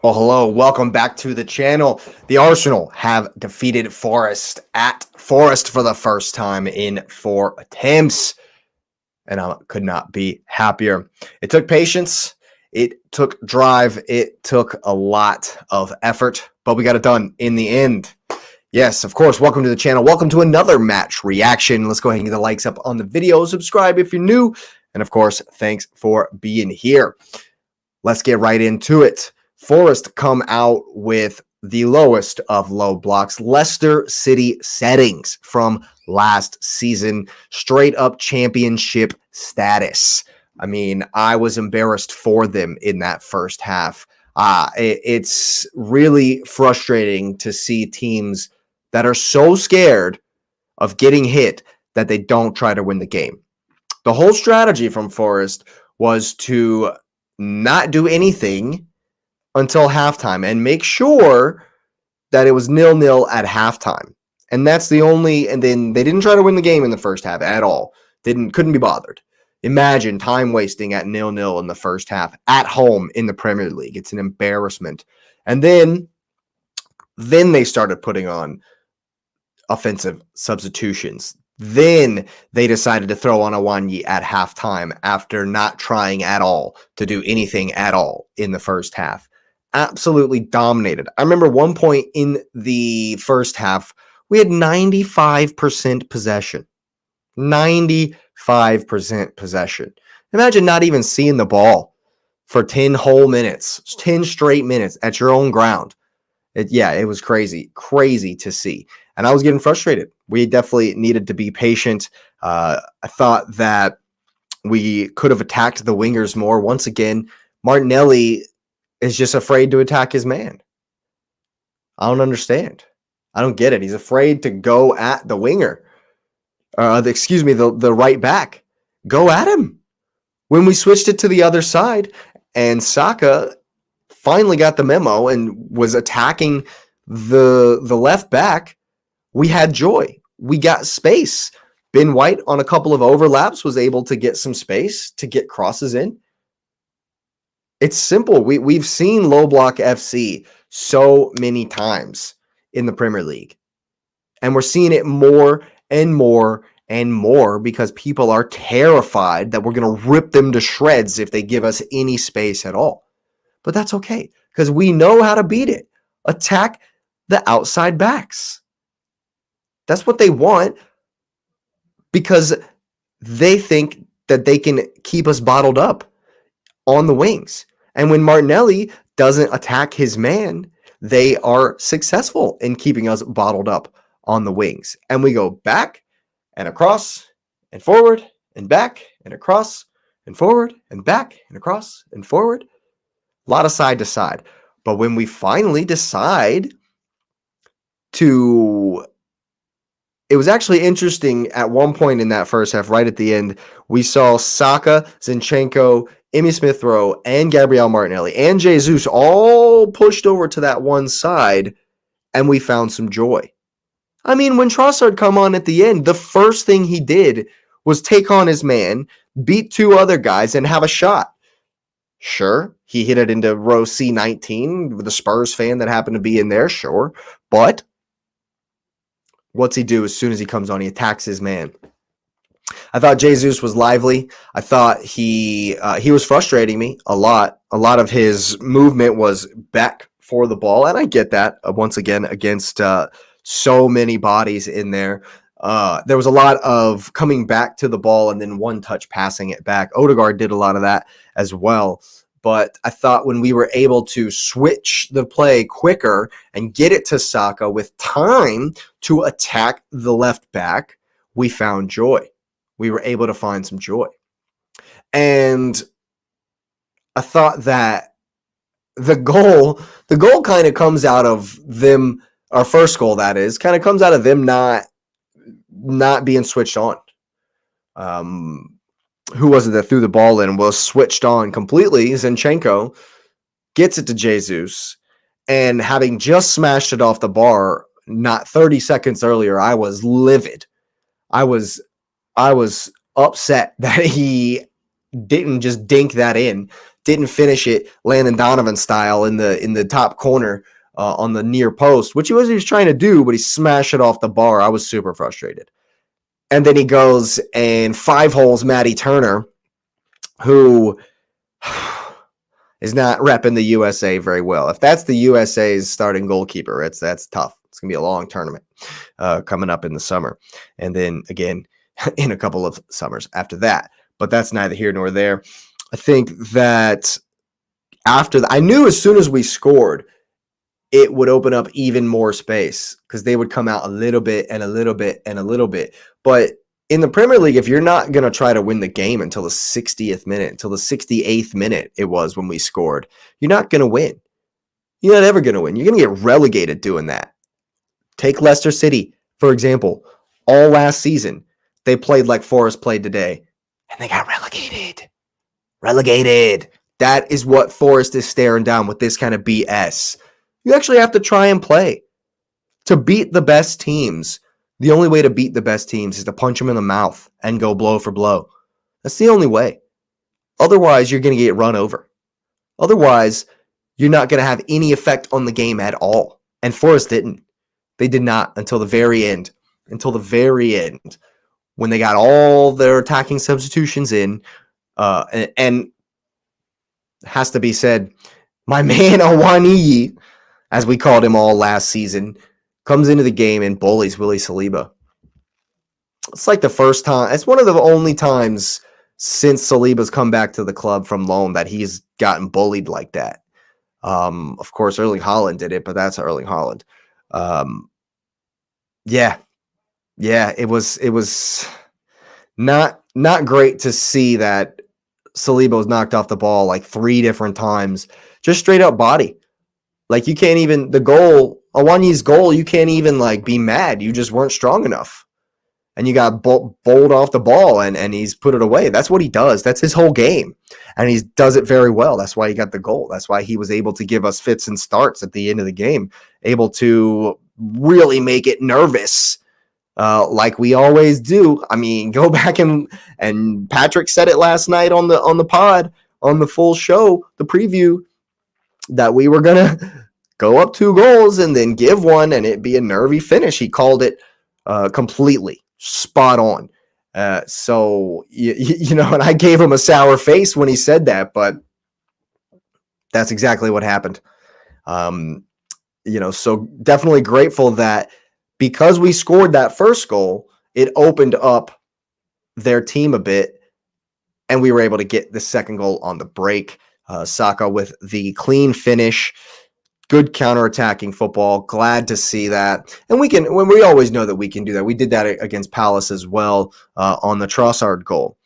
Well, hello, welcome back to the channel. The Arsenal have defeated Forest at Forest for the first time in 4 attempts, and I could not be happier. It took patience, it took drive, it took a lot of effort, but we got it done in the end. Yes, of course, welcome to the channel. Welcome to another match reaction. Let's go ahead and get the likes up on the video, subscribe if you're new, and of course, thanks for being here. Let's get right into it. Forest come out with the lowest of low blocks, Leicester City settings from last season, straight up championship status. I mean, I was embarrassed for them in that first half. It's really frustrating to see teams that are so scared of getting hit that they don't try to win the game. The whole strategy from Forest was to not do anything until halftime and make sure that it was 0-0 at halftime. And that's the only, and then they didn't try to win the game in the first half at all. Couldn't be bothered. Imagine time wasting at 0-0 in the first half at home in the Premier League. It's an embarrassment. And then they started putting on offensive substitutions. Then they decided to throw on Awanyi at halftime after not trying at all to do anything at all in the first half. Absolutely dominated. I remember one point in the first half, we had 95% possession. 95% possession. Imagine not even seeing the ball for 10 whole minutes, 10 straight minutes at your own ground. It was crazy to see. And I was getting frustrated. We definitely needed to be patient. I thought that we could have attacked the wingers more. Once again, Martinelli is just afraid to attack his man. I don't understand. I don't get it. He's afraid to go at the winger. The right back. Go at him. When we switched it to the other side and Saka finally got the memo and was attacking the left back, we had joy. We got space. Ben White on a couple of overlaps was able to get some space to get crosses in. It's simple. We've seen low block FC so many times in the Premier League. And we're seeing it more and more and more because people are terrified that we're going to rip them to shreds if they give us any space at all. But that's okay because we know how to beat it. Attack the outside backs. That's what they want because they think that they can keep us bottled up on the wings. And when Martinelli doesn't attack his man, they are successful in keeping us bottled up on the wings. And we go back and across and forward and back and across and forward and back and across and forward. A lot of side to side. But when we finally decide to... It was actually interesting at one point in that first half, right at the end, we saw Saka, Zinchenko, Smith-Rowe, and Gabriel Martinelli, and Jesus all pushed over to that one side, and we found some joy. I mean, when Trossard come on at the end, the first thing he did was take on his man, beat two other guys, and have a shot. Sure, he hit it into row C19 with a Spurs fan that happened to be in there, sure, but what's he do as soon as he comes on? He attacks his man. I thought Jesus was lively. I thought he was frustrating me a lot. A lot of his movement was back for the ball, and I get that once again against so many bodies in there. There was a lot of coming back to the ball and then one touch passing it back. Odegaard did a lot of that as well. But I thought when we were able to switch the play quicker and get it to Saka with time to attack the left back, we found joy. We were able to find some joy. And I thought that the goal kind of comes out of them, our first goal that is, kind of comes out of them not being switched on. Who was it that threw the ball in was switched on completely. Zinchenko gets it to Jesus, and having just smashed it off the bar not 30 seconds earlier, I was livid. I was upset that he didn't just dink that in didn't finish it Landon Donovan style in the top corner on the near post, which he was trying to do, but he smashed it off the bar. I was super frustrated. And then he goes and 5-holes Matty Turner, who is not repping the USA very well. If that's the USA's starting goalkeeper, that's tough. It's going to be a long tournament coming up in the summer. And then again, in a couple of summers after that. But that's neither here nor there. I think that I knew as soon as we scored, it would open up even more space because they would come out a little bit and a little bit and a little bit. But in the Premier League, if you're not going to try to win the game until the 60th minute, until the 68th minute it was when we scored, you're not going to win. You're not ever going to win. You're going to get relegated doing that. Take Leicester City, for example. All last season, they played like Forest played today, and they got relegated. Relegated. That is what Forest is staring down with this kind of BS. You actually have to try and play. To beat the best teams, the only way to beat the best teams is to punch them in the mouth and go blow for blow. That's the only way. Otherwise, you're going to get run over. Otherwise, you're not going to have any effect on the game at all. And Forest didn't. They did not until the very end. Until the very end, when they got all their attacking substitutions in. And has to be said, my man Awaniyi, as we called him all last season, comes into the game and bullies Willie Saliba. It's like the first time. It's one of the only times since Saliba's come back to the club from loan that he's gotten bullied like that. Of course, Erling Haaland did it, but that's Erling Haaland. Yeah, it was not great to see that Saliba was knocked off the ball like 3 different times, just straight up body. Like you can't even, the goal, Awaniyi's goal, you can't even like be mad. You just weren't strong enough. And you got bowled off the ball and he's put it away. That's what he does. That's his whole game. And he does it very well. That's why he got the goal. That's why he was able to give us fits and starts at the end of the game, able to really make it nervous. Like we always do. I mean, go back and Patrick said it last night on the pod, on the full show, the preview, that we were going to go up 2 goals and then give one and it be a nervy finish. He called it completely spot on. So, you know, and I gave him a sour face when he said that, but that's exactly what happened. You know, so definitely grateful that because we scored that first goal, it opened up their team a bit and we were able to get the second goal on the break. Saka with the clean finish, good counterattacking football. Glad to see that. And we always know that we can do that. We did that against Palace as well on the Trossard goal.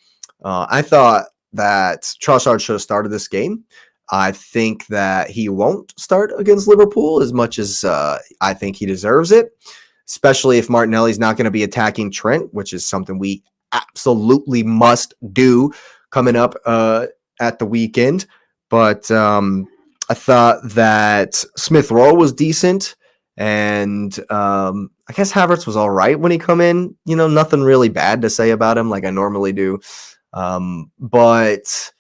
I thought that Trossard should have started this game. I think that he won't start against Liverpool as much as I think he deserves it, especially if Martinelli's not going to be attacking Trent, which is something we absolutely must do coming up at the weekend. But I thought that Smith-Rowe was decent, and I guess Havertz was all right when he come in. You know, nothing really bad to say about him like I normally do. But,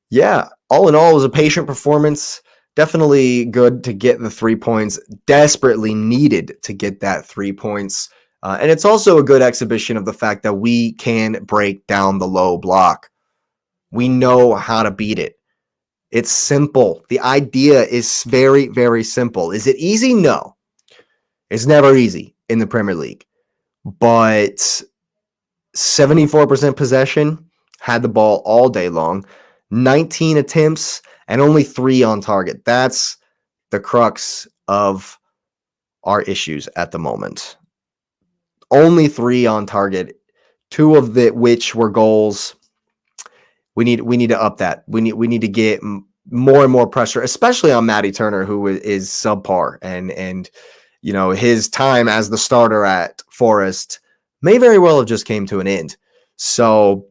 yeah, all in all, it was a patient performance. Definitely good to get the 3 points. Desperately needed to get that 3 points. And it's also a good exhibition of the fact that we can break down the low block. We know how to beat it. It's simple. The idea is very, very simple. Is it easy? No. It's never easy in the Premier League. But 74% possession, had the ball all day long, 19 attempts, and only 3 on target. That's the crux of our issues at the moment. Only 3 on target, 2 of which were goals. We need to up that. We need to get more and more pressure, especially on Matty Turner, who is subpar, and you know his time as the starter at Forest may very well have just came to an end. So,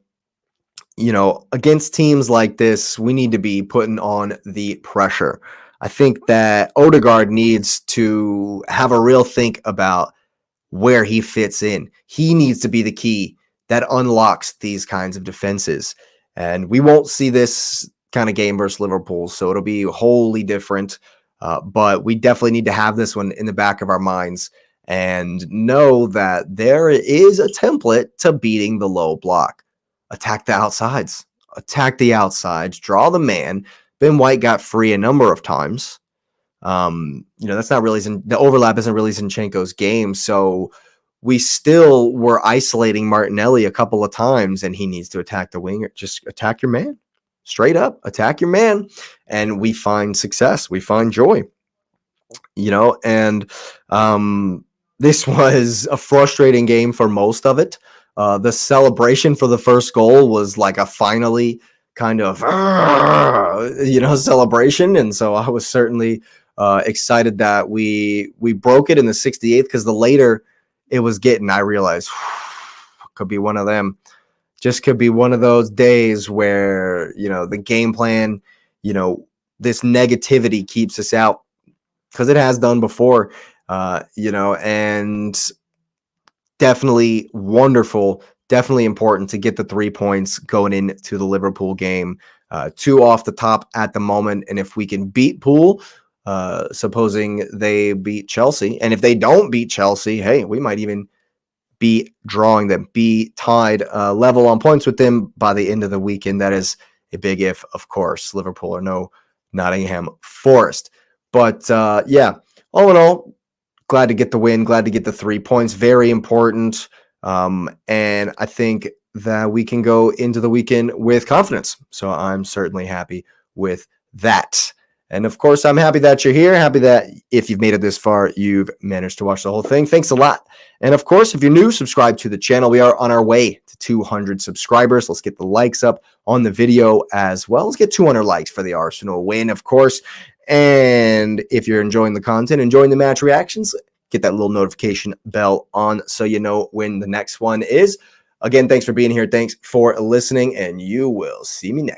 you know, against teams like this, we need to be putting on the pressure. I think that Odegaard needs to have a real think about where he fits in. He needs to be the key that unlocks these kinds of defenses. And we won't see this kind of game versus Liverpool, so it'll be wholly different. But we definitely need to have this one in the back of our minds and know that there is a template to beating the low block. Attack the outsides. Attack the outsides. Draw the man. Ben White got free a number of times. That's not really the overlap isn't really Zinchenko's game. So we still were isolating Martinelli a couple of times, and he needs to attack the winger. Just attack your man. Straight up, attack your man. And we find success. We find joy. And this was a frustrating game for most of it. The celebration for the first goal was like a finally kind of, celebration. And so I was certainly excited that we broke it in the 68th, because the later it was getting, I realized could be one of them. Just could be one of those days where, the game plan, this negativity keeps us out, because it has done before, and definitely wonderful, definitely important to get the 3 points going into the Liverpool game. 2 off the top at the moment. And if we can beat Pool, supposing they beat Chelsea, and if they don't beat Chelsea, hey, we might even be drawing them, be tied level on points with them by the end of the weekend. That is a big if, of course. Liverpool or no Nottingham Forest. But all in all, glad to get the win, glad to get the 3 points. Very important. And I think that we can go into the weekend with confidence. So I'm certainly happy with that. And of course, I'm happy that you're here. Happy that if you've made it this far, you've managed to watch the whole thing. Thanks a lot. And of course, if you're new, subscribe to the channel. We are on our way to 200 subscribers. Let's get the likes up on the video as well. Let's get 200 likes for the Arsenal win, of course. And if you're enjoying the content, enjoying the match reactions, get that little notification bell on so you know when the next one is. Again, thanks for being here. Thanks for listening, and you will see me next.